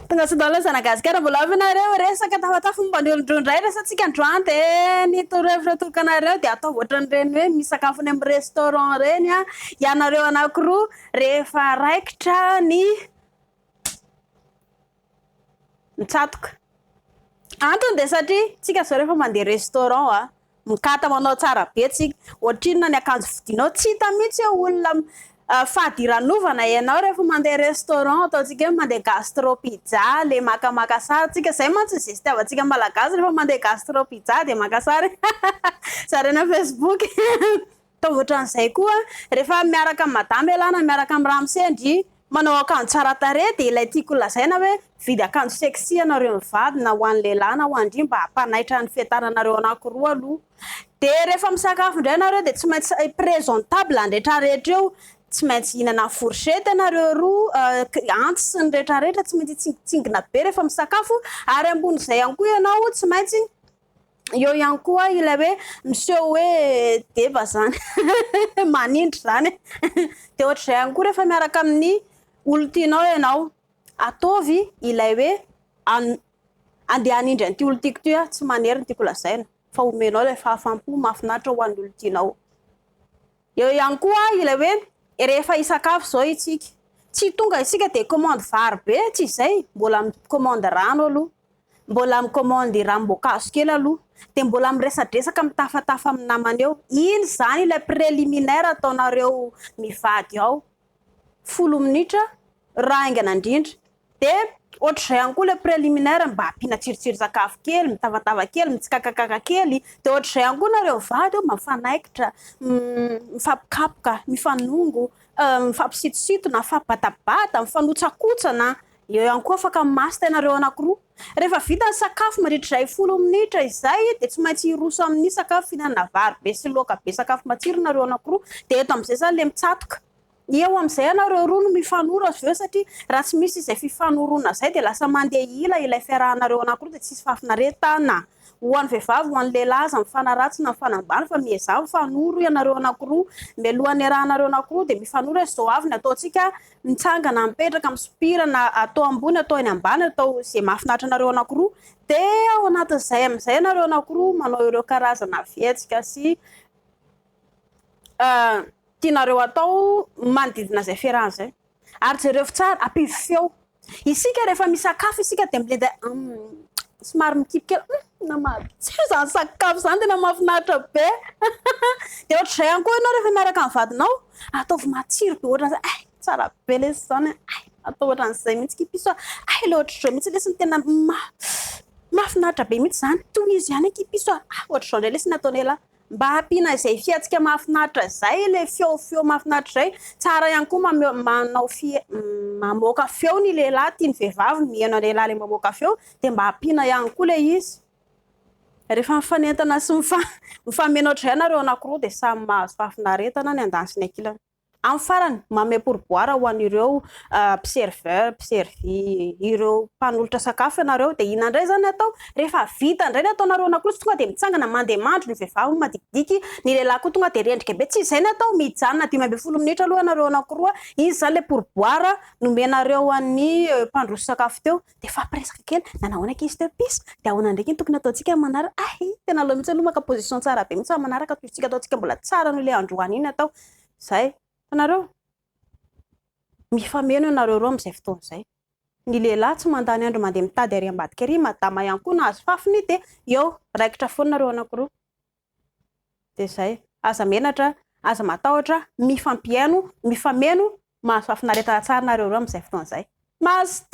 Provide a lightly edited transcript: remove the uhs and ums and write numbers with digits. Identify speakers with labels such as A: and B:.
A: tonga sy dala zanagasikara mbola avy nareo resaka tafatafy momba ny olondrondray resantsika androany de nitorevitra tokanareo de atao ohatran'ireny hoe misakafony amin'ny restaurant reny a ianareo anankiroa rehefa raikitra ny mitsatoka antony de satria tsika zao rehefa mandeha restaurant a mikata manao tsara be tsika ohatrinona ny akanjo vidinao tsy hita mihitsy olona fahadiran'ovana ianao rehefa mandeha restaurant ataontsika hoe mandeha gastro pizza le makamaka sara tsika zay mantsy zay fitiavantsika malagasy rehefa mandeha gastro pizza de maka sara sarena Facebook atao ohatran'izay koa rehefa miaraka amin'ny madama elana miaraka amin'ny ramosendry manao akanjo tsara tarehy de ilay tiako lazaina hoe vidy akanjo sexy anareo mivady na ho an'ny lehilahy na ho andry mba hampanaitra ny fiatananareo anankiroa aloha de rehefa misakafo indray nareo de tsy maintsy présentable andrehetra rehetra eo tsy maintsy hinana fourchette anareo roa antsy sy ny rehetrarehetra tsy maintsy tsingitsingina be rehefa misakafo ary ambon'izay ihany koa ianao tsy maintsy eo ihany koa ilay hoe monsieur hoe deba zany manindry zany de ohatr'izay ihany koa rehefa miaraka amin'ny olo-tianao ianao ataovy ilay hoe andeha hanindry an'ity olo tiako ty tsy manery ny tiako lazaina fa omenao ilay fahafampo mahafinaritra ho an'ny olo-tianao eo ihany koa ilay hoe rehefa isakafo zao itsika tsy tonga isika de commande vary be tsy izay mbola commande rano aloha mbola micommande ranom-boankazo kely aloha de mbola miresadresaka mitafatafa amin'ny namana eo iny zany ilay préliminaire ataonareo mivady ao 10 minitra raha aingana indrindra de ohatr'izay ihany koa le préliminaire mba ampiana tsirotsiro-sakafo kely mitavatava kely mitsikakakaka kely de ohatr'izay ihany koa nareo vady eo mifanaikitra mifampikapoka mifanongo mifampisitositona mifampibatabata mifanotsakotsana eo ihany koa afaka masy tenareo anankiroa rehefa vita ny sakafo mandritrizay 10 minitra izay de tsy maintsy iroso amin'ny sakafo fihinanana vary be sy loaka be sakafo matsiro nareo anankiroa de eto amin'izay zany le mitsatoka eo amin'izay anareo roa no mifanoro azy veo satria raha tsy misy izay fifanorona zay de lasa mandeha ilay fiarahanareo anankiroa de tsisy fahafinaretana ho an'ny vehivavy ho an'ny lehilahy aza mifanaratsina mifanambany fa miezava mifanoro ianareo anankiroa mialohan'ny arahanareo anankiroa de mifanoro zao avy ny ataontsika mitsangana mipetraka misopirana atao ambony atao eny ambany atao zay mahafinaritra anareo anankiroa de ao anatin'izay amin'izay anareo anankiroa manao ireo karazana fietsika sy tianareo atao manodidina zay fiarahana zay ary jereo tsara ampivy feo isika rehefa misakafo isika de milenda somary mikipika namatsiro zany sakafo zany tena mahafinaritra be de ohatr'izay ihany koa ianao rehefa miaraka amin'ny vadinao ataovy matsiro be ohatran'izay tsara be lesy zany atao ohatran'izay mihitsy kipiso le ohatr'izao mihitsy lesy ny tena mahafinaritra be mihitsy zany toy izy ihany kipiso ohatr'izao ndray lesy nataony ela mba hampiana izay fiatsika mahafinaritra zay le feo mahafinaritra zay tsara ihany koa manao mamoaka feo ny lehilahy tia ny vehivavy mihaino lehilahy le mamoaka feo de mba hampiana ihany koa le izy rehefa mifanentana sy mifameno ohatr'izay nareo anankiroa de samy mahazo fahafinaretana ny andany sy ny ankilany amin'ny farany manome pourboire ho an'ireo serveur servi ireo mpanolotra sakafo ianareo de ina indray zany atao rehefa vita indray ny ataonareo anankiroa sy tonga de mitsangana mandeha mandro ny vehivavy madikidiky ny lehilahy koa tonga de rendrika be tsy izay ny atao mijanona 10 minitra aloha anareo anankiroa izy zany le pourboire nomenareo an'ny mpandroso sakafo teo de fampiresaka kely nanahoana izy teo piso de ahoana ndraiky ny tokony ataontsika manara tena aloha mihitsy aloha maka position tsara be mihitsy manaraka toytsika ataontsika mbola tsara no le androany iny atao zay anareo mifameno ianareo roa amin'izay fotoana izay ny lehilahy tsy mandany andro mandeha mitady ary ambadika ary madama ihany koa nahazo fafiny de eo raikitra foana nareo anankiroa de zay aza menatra aza matahotra mifampiaino mifameno mahazo fafinaretana tsara nareo roa amin'izay fotoana izay mahazo